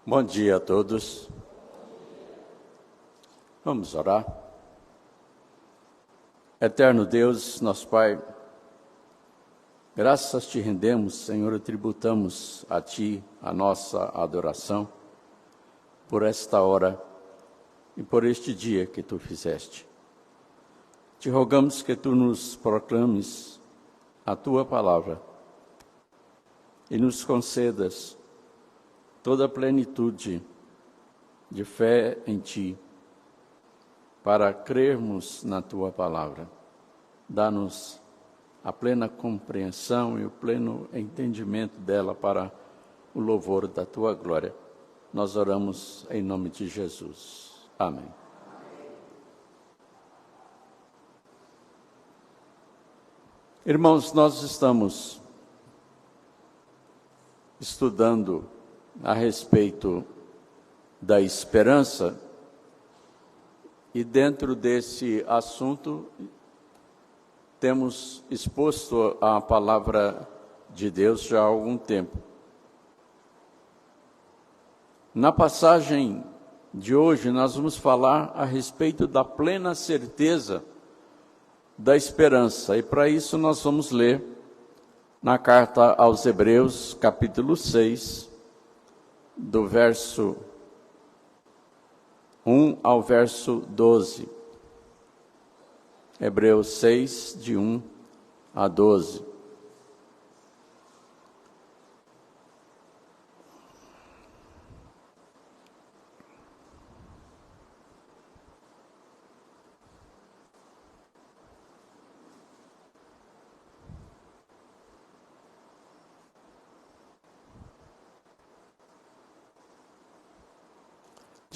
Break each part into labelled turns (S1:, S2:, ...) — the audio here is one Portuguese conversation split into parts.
S1: Bom dia a todos. Vamos orar. Eterno Deus, nosso Pai, graças te rendemos, Senhor, e tributamos a Ti a nossa adoração por esta hora e por este dia que Tu fizeste. Te rogamos que Tu nos proclames a Tua palavra e nos concedas toda a plenitude de fé em Ti, para crermos na Tua palavra. Dá-nos a plena compreensão e o pleno entendimento dela para o louvor da Tua glória. Nós oramos em nome de Jesus. Amém. Irmãos, nós estamos estudando a respeito da esperança, e dentro desse assunto temos exposto a palavra de Deus já há algum tempo. Na passagem de hoje nós vamos falar a respeito da plena certeza da esperança, e para isso nós vamos ler na carta aos Hebreus, capítulo 6, do verso 1 ao verso 12. Hebreus 6, de 1 a 12.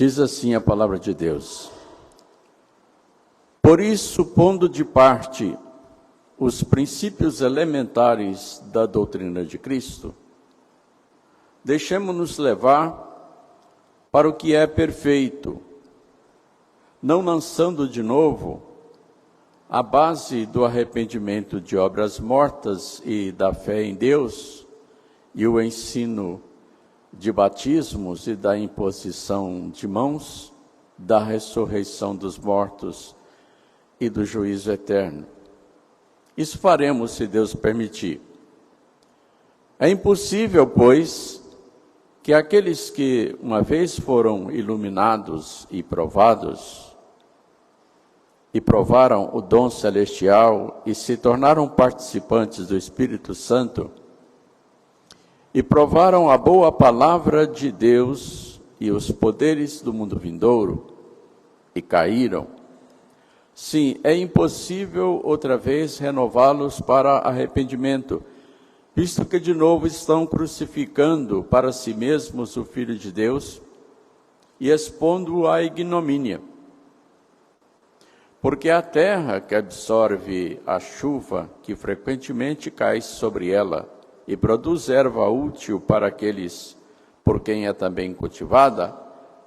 S1: Diz assim a palavra de Deus: Por isso, pondo de parte os princípios elementares da doutrina de Cristo, deixemo-nos levar para o que é perfeito, não lançando de novo a base do arrependimento de obras mortas e da fé em Deus, e o ensino de batismos e da imposição de mãos, da ressurreição dos mortos e do juízo eterno. Isso faremos, se Deus permitir. É impossível, pois, que aqueles que uma vez foram iluminados e provados, e provaram o dom celestial e se tornaram participantes do Espírito Santo, e provaram a boa palavra de Deus e os poderes do mundo vindouro, e caíram. Sim, é impossível outra vez renová-los para arrependimento, visto que de novo estão crucificando para si mesmos o Filho de Deus e expondo-o à ignomínia. Porque a terra que absorve a chuva que frequentemente cai sobre ela, e produz erva útil para aqueles por quem é também cultivada,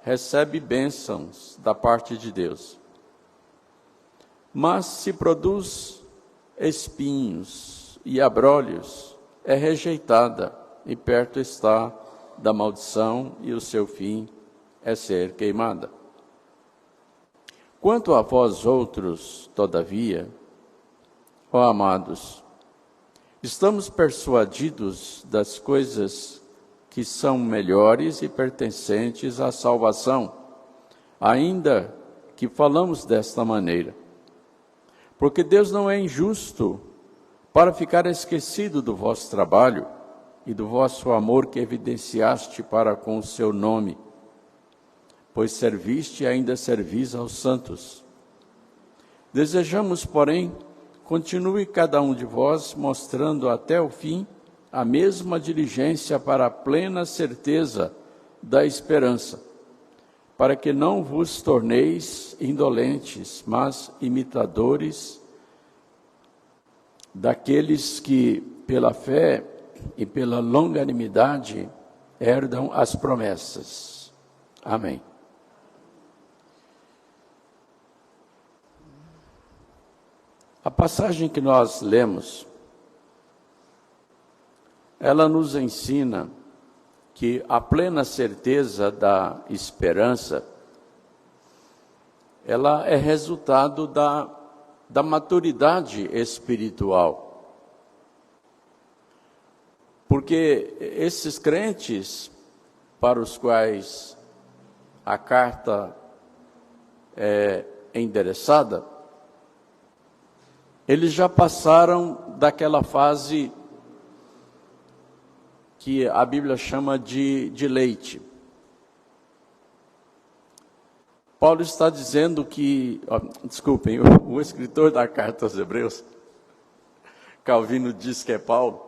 S1: recebe bênçãos da parte de Deus. Mas se produz espinhos e abrolhos, é rejeitada, e perto está da maldição, e o seu fim é ser queimada. Quanto a vós outros, todavia, ó amados, estamos persuadidos das coisas que são melhores e pertencentes à salvação, ainda que falamos desta maneira. Porque Deus não é injusto para ficar esquecido do vosso trabalho e do vosso amor que evidenciaste para com o seu nome, pois serviste e ainda servis aos santos. Desejamos, porém, continue cada um de vós mostrando até o fim a mesma diligência para a plena certeza da esperança, para que não vos torneis indolentes, mas imitadores daqueles que, pela fé e pela longanimidade, herdam as promessas. Amém. A passagem que nós lemos, ela nos ensina que a plena certeza da esperança, ela é resultado da maturidade espiritual. Porque esses crentes para os quais a carta é endereçada, eles já passaram daquela fase que a Bíblia chama de leite. Paulo está dizendo que, desculpem, o escritor da carta aos Hebreus, Calvino diz que é Paulo.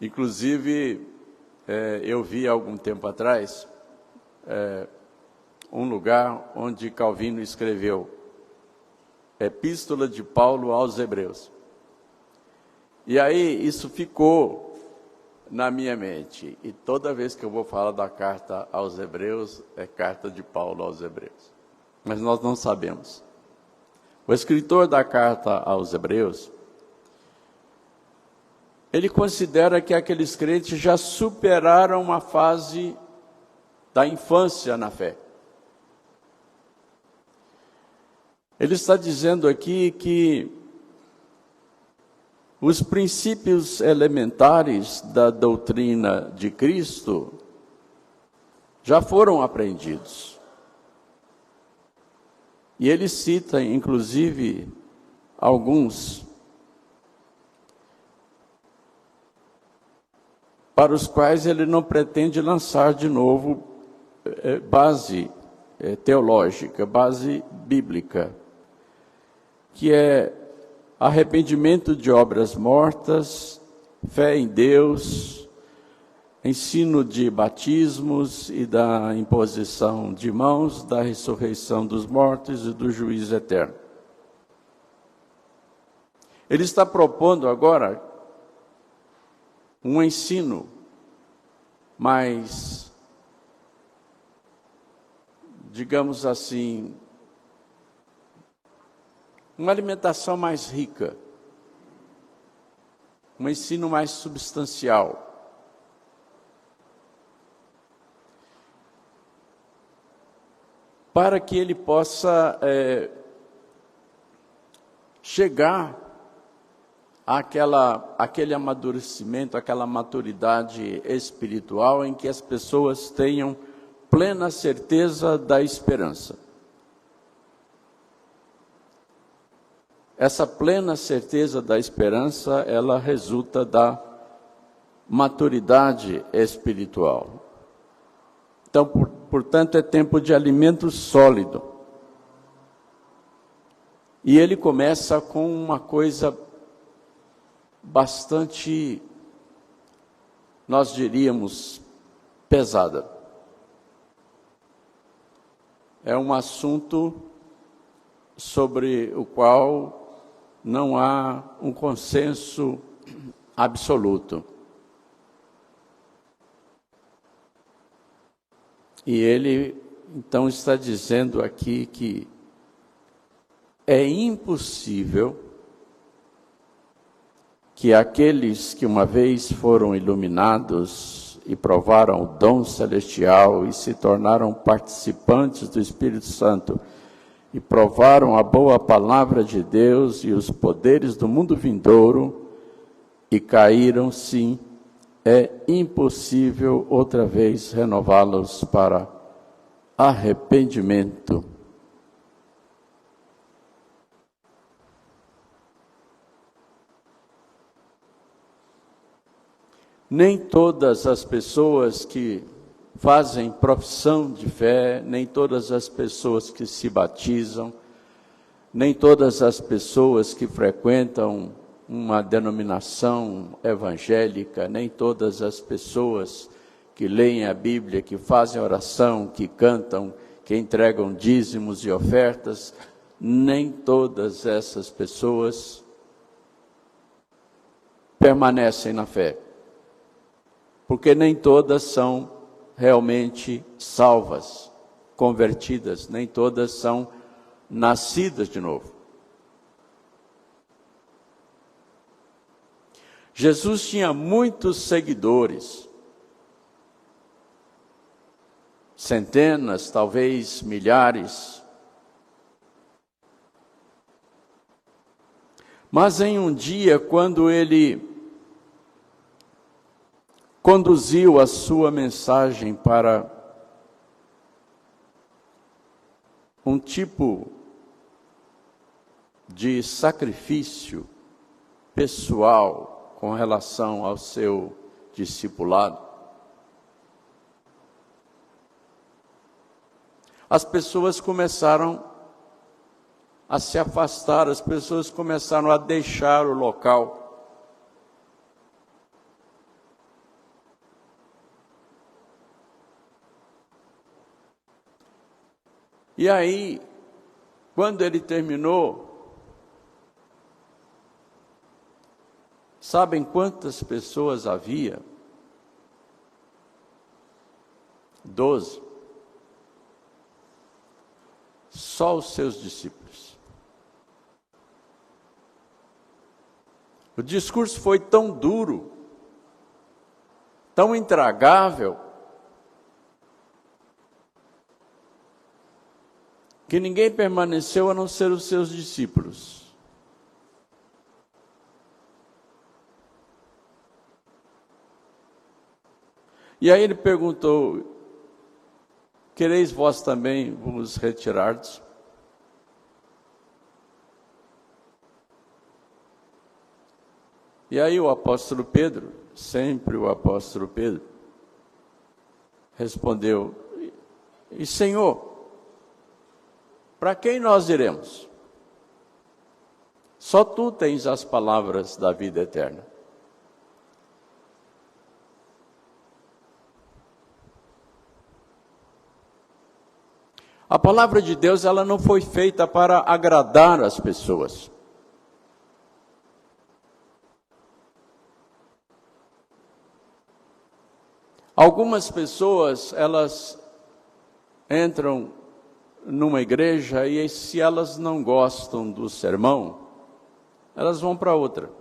S1: Inclusive, eu vi há algum tempo atrás um lugar onde Calvino escreveu Epístola de Paulo aos Hebreus. E aí isso ficou na minha mente. E toda vez que eu vou falar da carta aos Hebreus, é carta de Paulo aos Hebreus. Mas nós não sabemos. O escritor da carta aos Hebreus, ele considera que aqueles crentes já superaram a fase da infância na fé. Ele está dizendo aqui que os princípios elementares da doutrina de Cristo já foram aprendidos. E ele cita, inclusive, alguns para os quais ele não pretende lançar de novo base teológica, base bíblica, que é arrependimento de obras mortas, fé em Deus, ensino de batismos e da imposição de mãos, da ressurreição dos mortos e do juízo eterno. Ele está propondo agora um ensino mais, digamos assim, uma alimentação mais rica, um ensino mais substancial. Para que ele possa chegar àquele amadurecimento, àquela maturidade espiritual em que as pessoas tenham plena certeza da esperança. Essa plena certeza da esperança, ela resulta da maturidade espiritual. Então, portanto, é tempo de alimento sólido. E ele começa com uma coisa bastante, nós diríamos, pesada. É um assunto sobre o qual não há um consenso absoluto. E ele, então, está dizendo aqui que é impossível que aqueles que uma vez foram iluminados e provaram o dom celestial e se tornaram participantes do Espírito Santo e provaram a boa palavra de Deus e os poderes do mundo vindouro e caíram, sim, é impossível outra vez renová-los para arrependimento. Nem todas as pessoas que fazem profissão de fé, nem todas as pessoas que se batizam, nem todas as pessoas que frequentam uma denominação evangélica, nem todas as pessoas que leem a Bíblia, que fazem oração, que cantam, que entregam dízimos e ofertas, nem todas essas pessoas permanecem na fé, porque nem todas são realmente salvas, convertidas, nem todas são nascidas de novo. Jesus tinha muitos seguidores, centenas, talvez milhares. Mas em um dia, quando ele conduziu a sua mensagem para um tipo de sacrifício pessoal com relação ao seu discipulado, as pessoas começaram a se afastar, as pessoas começaram a deixar o local. E aí, quando ele terminou, sabem quantas pessoas havia? 12. Só os seus discípulos. O discurso foi tão duro, tão intragável, que ninguém permaneceu a não ser os seus discípulos. E aí ele perguntou: quereis vós também vos retirardes? E aí o apóstolo Pedro, sempre o apóstolo Pedro, respondeu: e Senhor, para quem nós iremos? Só tu tens as palavras da vida eterna. A palavra de Deus, ela não foi feita para agradar as pessoas. Algumas pessoas, elas entram numa igreja e se elas não gostam do sermão, elas vão para outra,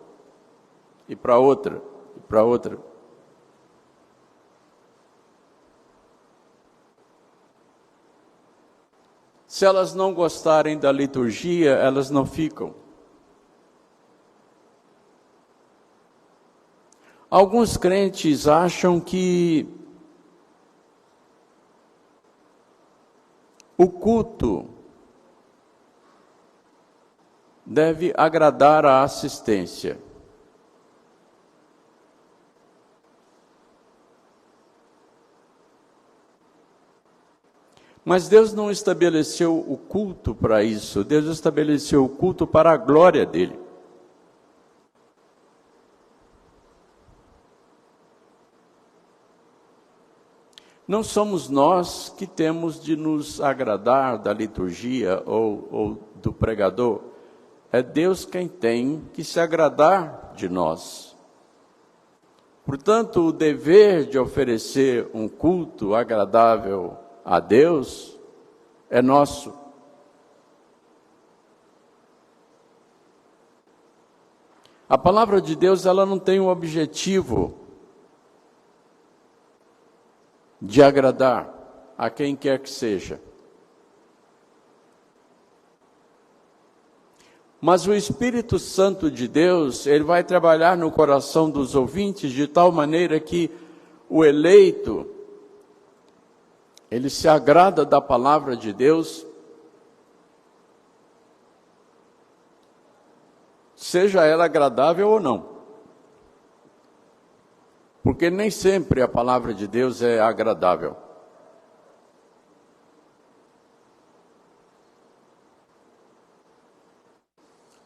S1: e para outra, e para outra. Se elas não gostarem da liturgia, elas não ficam. Alguns crentes acham que o culto deve agradar a assistência. Mas Deus não estabeleceu o culto para isso. Deus estabeleceu o culto para a glória dele. Não somos nós que temos de nos agradar da liturgia ou do pregador. É Deus quem tem que se agradar de nós. Portanto, o dever de oferecer um culto agradável a Deus é nosso. A palavra de Deus, ela não tem um objetivo de agradar a quem quer que seja. Mas o Espírito Santo de Deus, ele vai trabalhar no coração dos ouvintes de tal maneira que o eleito, ele se agrada da palavra de Deus, seja ela agradável ou não. Porque nem sempre a palavra de Deus é agradável.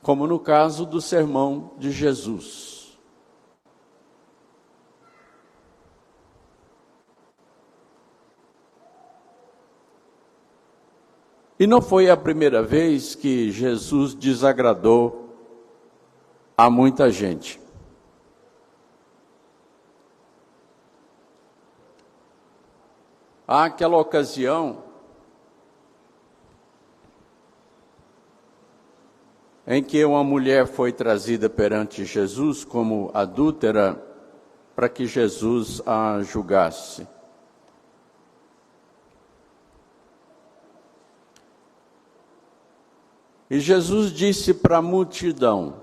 S1: Como no caso do sermão de Jesus. E não foi a primeira vez que Jesus desagradou a muita gente. Há aquela ocasião em que uma mulher foi trazida perante Jesus como adúltera para que Jesus a julgasse. E Jesus disse para a multidão: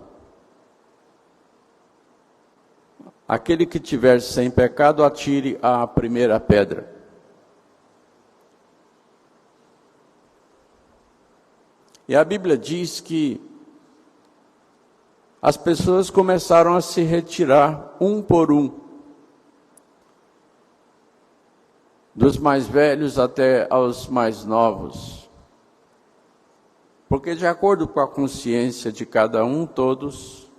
S1: aquele que tiver sem pecado, atire a primeira pedra. E a Bíblia diz que as pessoas começaram a se retirar um por um, dos mais velhos até aos mais novos. Porque de acordo com a consciência de cada um, todos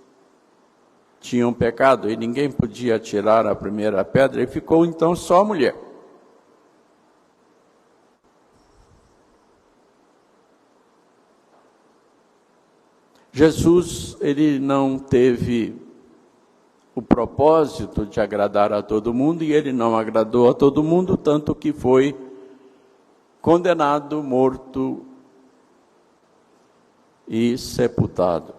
S1: tinham pecado e ninguém podia tirar a primeira pedra, e ficou então só a mulher. Jesus, ele não teve o propósito de agradar a todo mundo, e ele não agradou a todo mundo, tanto que foi condenado, morto e sepultado.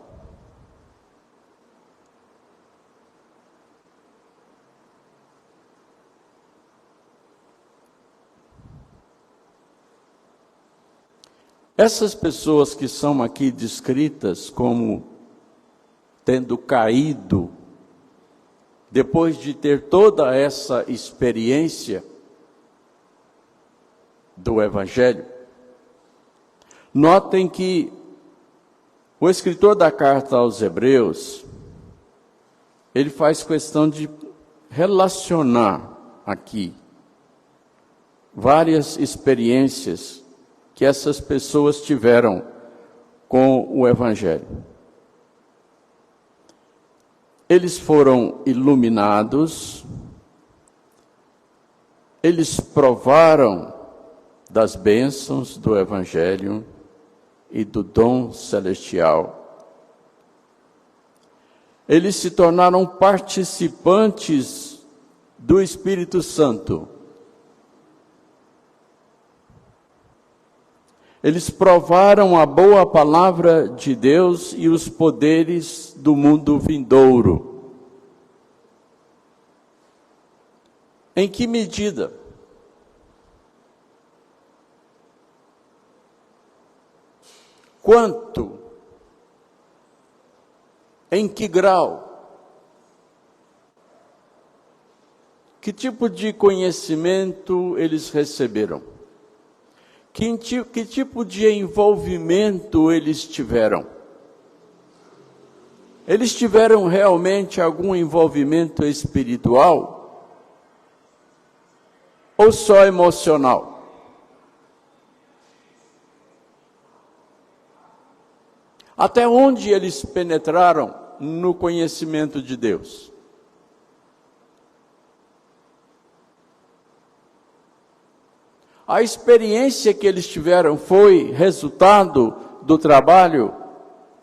S1: Essas pessoas que são aqui descritas como tendo caído, depois de ter toda essa experiência do Evangelho, notem que o escritor da carta aos Hebreus, ele faz questão de relacionar aqui várias experiências que essas pessoas tiveram com o Evangelho. Eles foram iluminados, eles provaram das bênçãos do Evangelho e do dom celestial. Eles se tornaram participantes do Espírito Santo. Eles provaram a boa palavra de Deus e os poderes do mundo vindouro. Em que medida? Quanto? Em que grau? Que tipo de conhecimento eles receberam? Que tipo de envolvimento eles tiveram? Eles tiveram realmente algum envolvimento espiritual? Ou só emocional? Até onde eles penetraram no conhecimento de Deus? A experiência que eles tiveram foi resultado do trabalho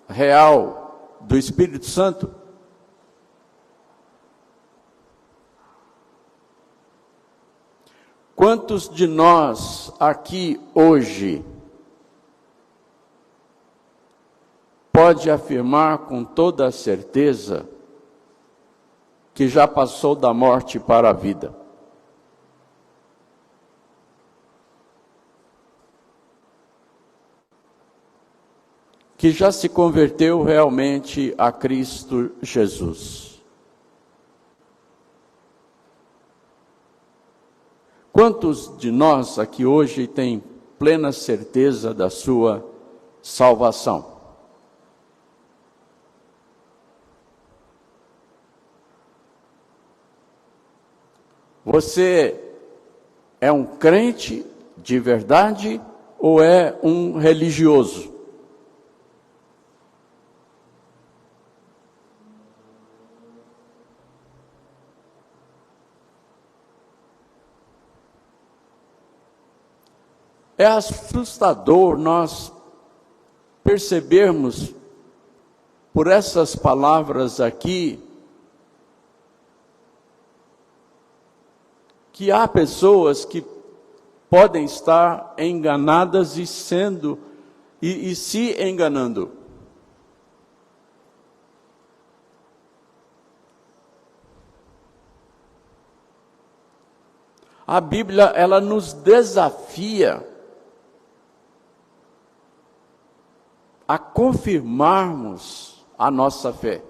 S1: real do Espírito Santo? Quantos de nós aqui hoje pode afirmar com toda a certeza que já passou da morte para a vida? Que já se converteu realmente a Cristo Jesus? Quantos de nós aqui hoje têm plena certeza da sua salvação? Você é um crente de verdade ou é um religioso? É assustador nós percebermos, por essas palavras aqui, que há pessoas que podem estar enganadas e se enganando. A Bíblia, ela nos desafia a confirmarmos a nossa fé.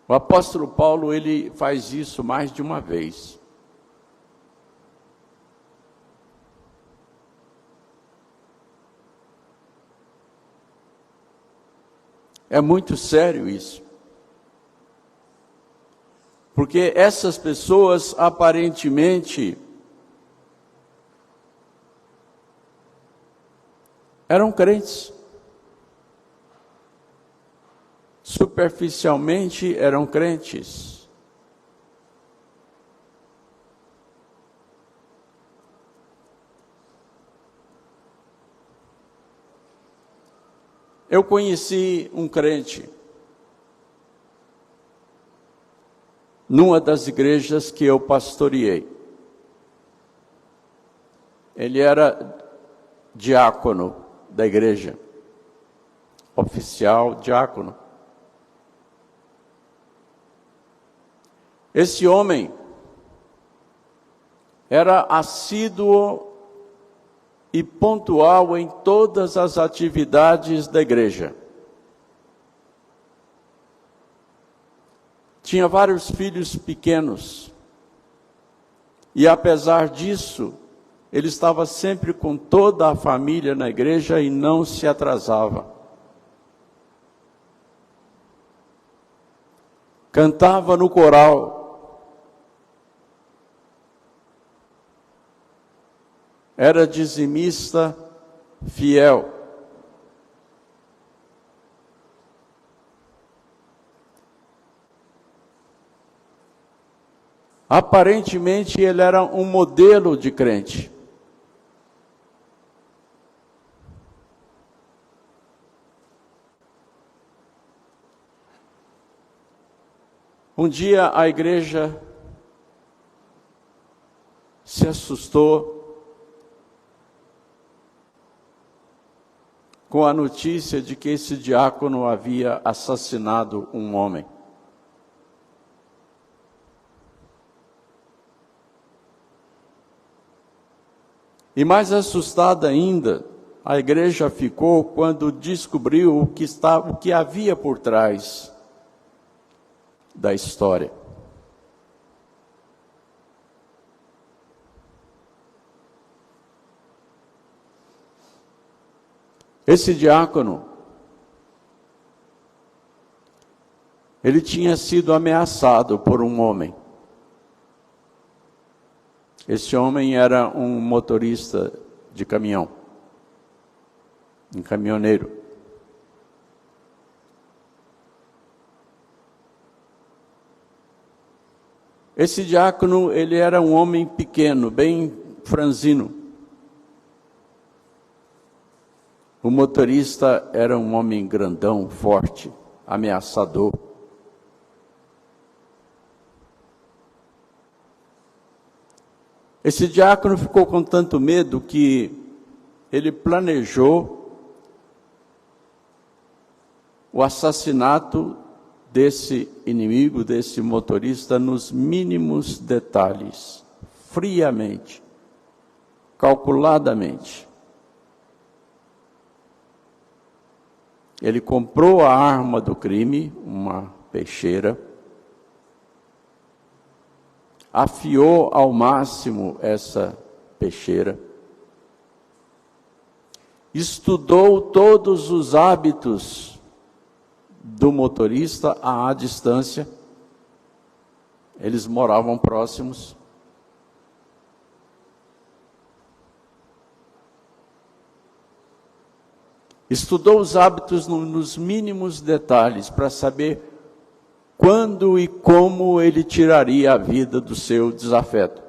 S1: O apóstolo Paulo, ele faz isso mais de uma vez. É muito sério isso. Porque essas pessoas, aparentemente, eram crentes. Superficialmente eram crentes. Eu conheci um crente numa das igrejas que eu pastoreei. Ele era diácono da igreja, oficial diácono. Esse homem era assíduo e pontual em todas as atividades da igreja. Tinha vários filhos pequenos. E apesar disso, ele estava sempre com toda a família na igreja e não se atrasava. Cantava no coral. Era dizimista fiel. Aparentemente ele era um modelo de crente. Um dia a igreja se assustou com a notícia de que esse diácono havia assassinado um homem. E mais assustada ainda, a igreja ficou quando descobriu o que havia por trás da história. Esse diácono, ele tinha sido ameaçado por um homem. Esse homem era um motorista de caminhão, um caminhoneiro. Esse diácono, ele era um homem pequeno, bem franzino. O motorista era um homem grandão, forte, ameaçador. Esse diácono ficou com tanto medo que ele planejou o assassinato desse inimigo, desse motorista, nos mínimos detalhes, friamente, calculadamente. Ele comprou a arma do crime, uma peixeira, afiou ao máximo essa peixeira, estudou todos os hábitos do motorista à distância, eles moravam próximos. Estudou os hábitos nos mínimos detalhes para saber quando e como ele tiraria a vida do seu desafeto.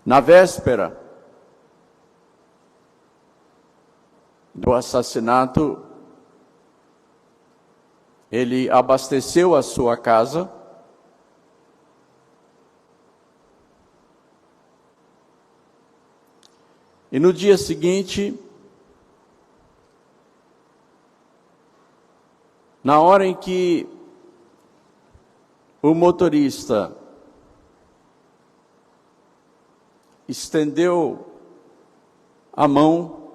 S1: Na véspera do assassinato, ele abasteceu a sua casa, e no dia seguinte, Na hora em que o motorista estendeu a mão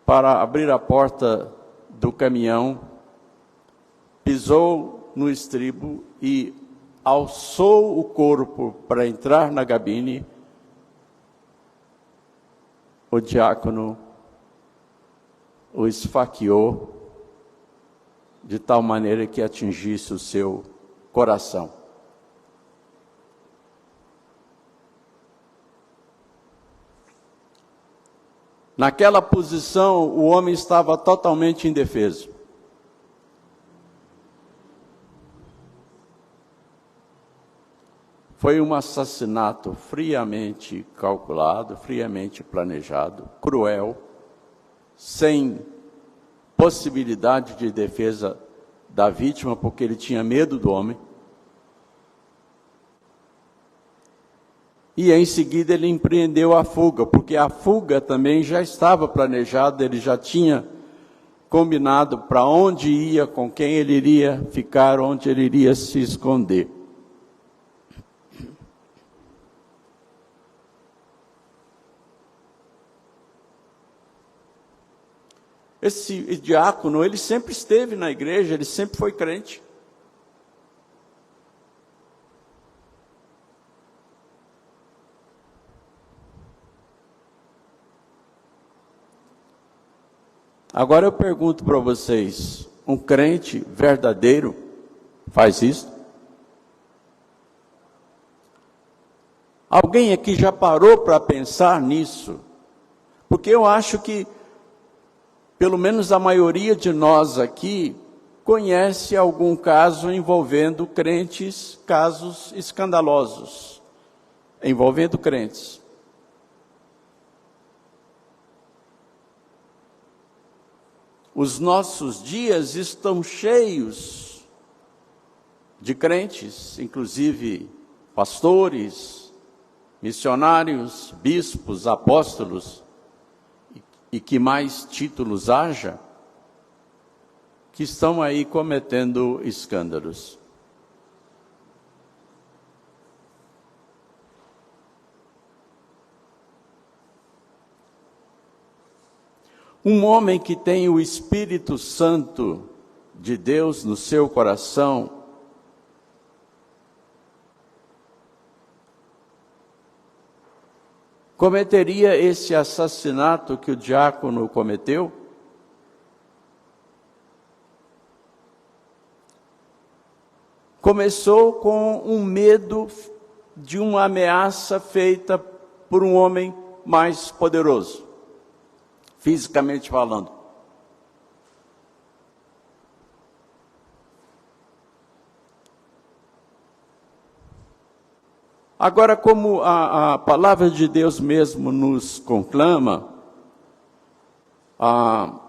S1: para abrir a porta do caminhão, pisou no estribo e alçou o corpo para entrar na cabine, o diácono o esfaqueou de tal maneira que atingisse o seu coração. Naquela posição, o homem estava totalmente indefeso. Foi um assassinato friamente calculado, friamente planejado, cruel, sem possibilidade de defesa da vítima, porque ele tinha medo do homem. E em seguida ele empreendeu a fuga, porque a fuga também já estava planejada, ele já tinha combinado para onde ia, com quem ele iria ficar, onde ele iria se esconder. Esse diácono, ele sempre esteve na igreja, ele sempre foi crente. Agora eu pergunto para vocês, um crente verdadeiro faz isso? Alguém aqui já parou para pensar nisso? Porque eu acho que pelo menos a maioria de nós aqui conhece algum caso envolvendo crentes, casos escandalosos, envolvendo crentes. Os nossos dias estão cheios de crentes, inclusive pastores, missionários, bispos, apóstolos, e que mais títulos haja, que estão aí cometendo escândalos. Um homem que tem o Espírito Santo de Deus no seu coração, cometeria esse assassinato que o diácono cometeu? Começou com um medo de uma ameaça feita por um homem mais poderoso, fisicamente falando. Agora, como a palavra de Deus mesmo nos conclama a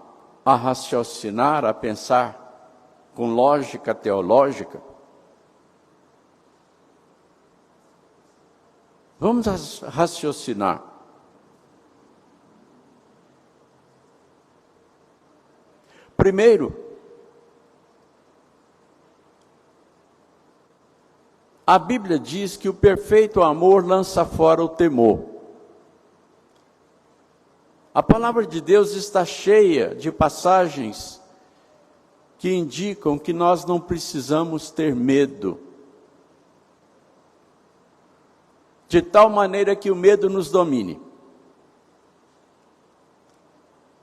S1: raciocinar, a pensar com lógica teológica, vamos raciocinar. Primeiro, a Bíblia diz que o perfeito amor lança fora o temor. A palavra de Deus está cheia de passagens que indicam que nós não precisamos ter medo, de tal maneira que o medo nos domine.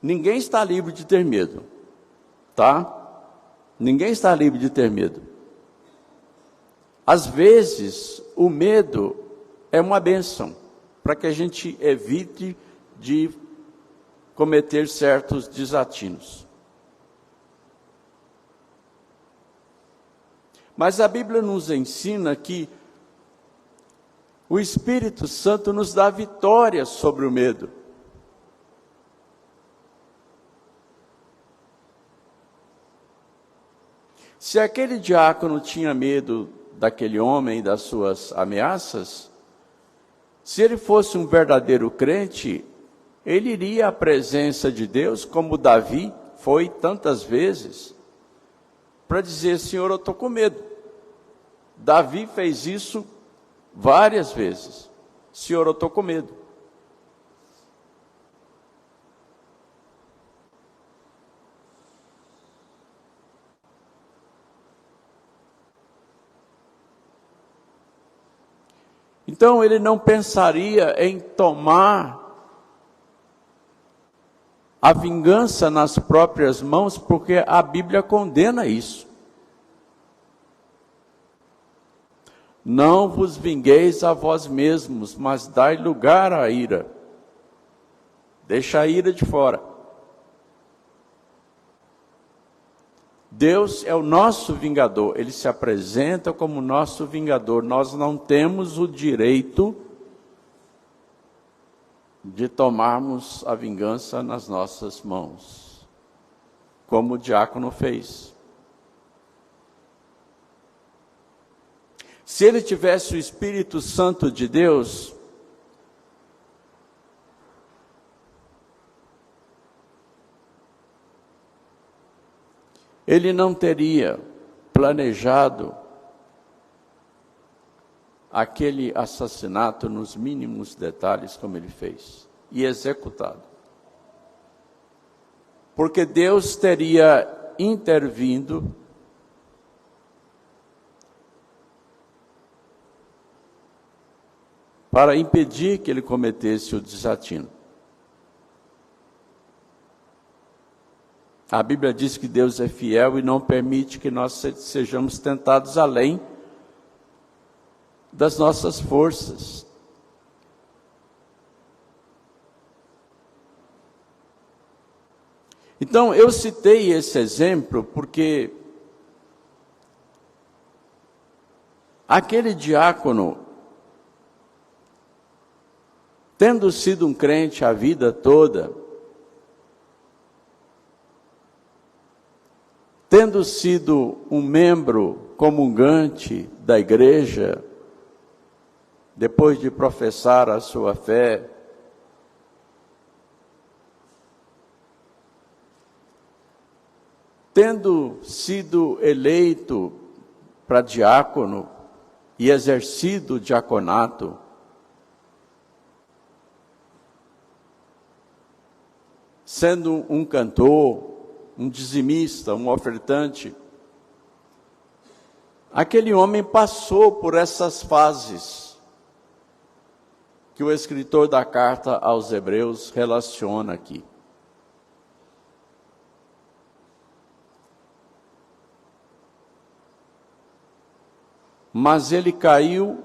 S1: Ninguém está livre de ter medo, tá? Ninguém está livre de ter medo. Às vezes, o medo é uma bênção, para que a gente evite de cometer certos desatinos. Mas a Bíblia nos ensina que o Espírito Santo nos dá vitória sobre o medo. Se aquele diácono tinha medo daquele homem e das suas ameaças, se ele fosse um verdadeiro crente, ele iria à presença de Deus, como Davi foi tantas vezes, para dizer: Senhor, eu estou com medo. Davi fez isso várias vezes. Senhor, eu estou com medo. Então ele não pensaria em tomar a vingança nas próprias mãos, porque a Bíblia condena isso. Não vos vingueis a vós mesmos, mas dai lugar à ira. Deixa a ira de fora. Deus é o nosso vingador, Ele se apresenta como nosso vingador. Nós não temos o direito de tomarmos a vingança nas nossas mãos, como o diácono fez. Se ele tivesse o Espírito Santo de Deus, ele não teria planejado aquele assassinato nos mínimos detalhes como ele fez, e executado. Porque Deus teria intervindo para impedir que ele cometesse o desatino. A Bíblia diz que Deus é fiel e não permite que nós sejamos tentados além das nossas forças. Então, eu citei esse exemplo porque aquele diácono, tendo sido um crente a vida toda, tendo sido um membro comungante da igreja, depois de professar a sua fé, tendo sido eleito para diácono e exercido o diaconato, sendo um cantor, um dizimista, um ofertante, aquele homem passou por essas fases que o escritor da carta aos Hebreus relaciona aqui. Mas ele caiu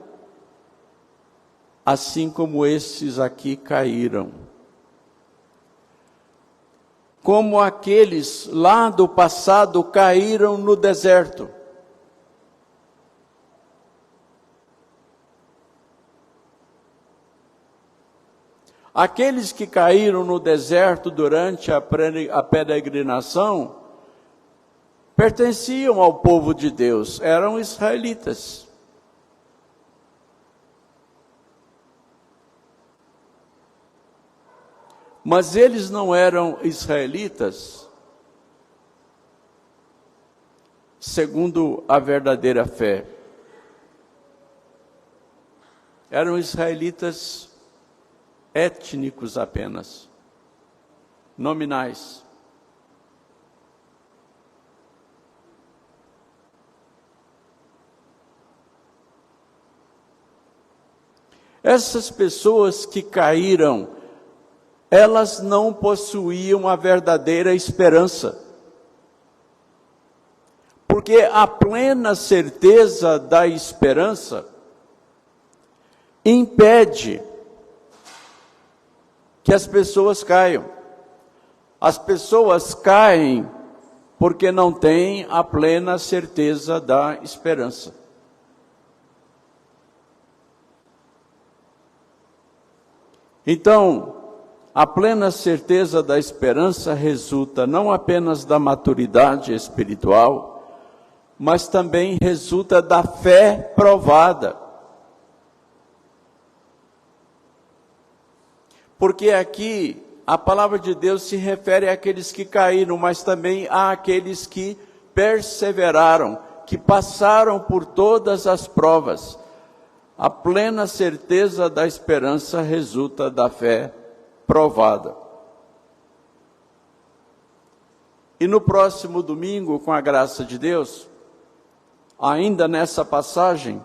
S1: assim como esses aqui caíram. Como aqueles lá do passado caíram no deserto. Aqueles que caíram no deserto durante a peregrinação pertenciam ao povo de Deus, eram israelitas. Mas eles não eram israelitas segundo a verdadeira fé. Eram israelitas étnicos apenas, nominais. Essas pessoas que caíram, elas não possuíam a verdadeira esperança. Porque a plena certeza da esperança impede que as pessoas caiam. As pessoas caem porque não têm a plena certeza da esperança. Então, a plena certeza da esperança resulta não apenas da maturidade espiritual, mas também resulta da fé provada. Porque aqui a palavra de Deus se refere àqueles que caíram, mas também àqueles que perseveraram, que passaram por todas as provas. A plena certeza da esperança resulta da fé provada. E no próximo domingo, com a graça de Deus, ainda nessa passagem,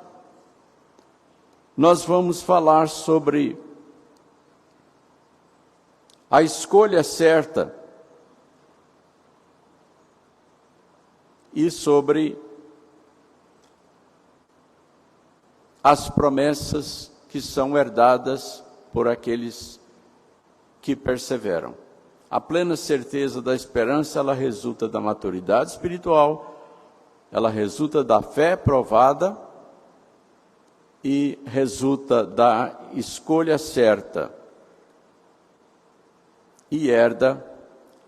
S1: nós vamos falar sobre a escolha certa e sobre as promessas que são herdadas por aqueles que perseveram. A plena certeza da esperança, ela resulta da maturidade espiritual, ela resulta da fé provada e resulta da escolha certa e herda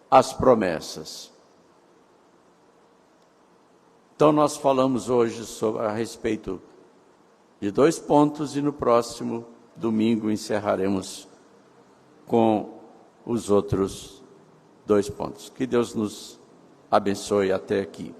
S1: as promessas. Então nós falamos hoje a respeito de 2 pontos e no próximo domingo encerraremos com os outros 2 pontos. Que Deus nos abençoe até aqui.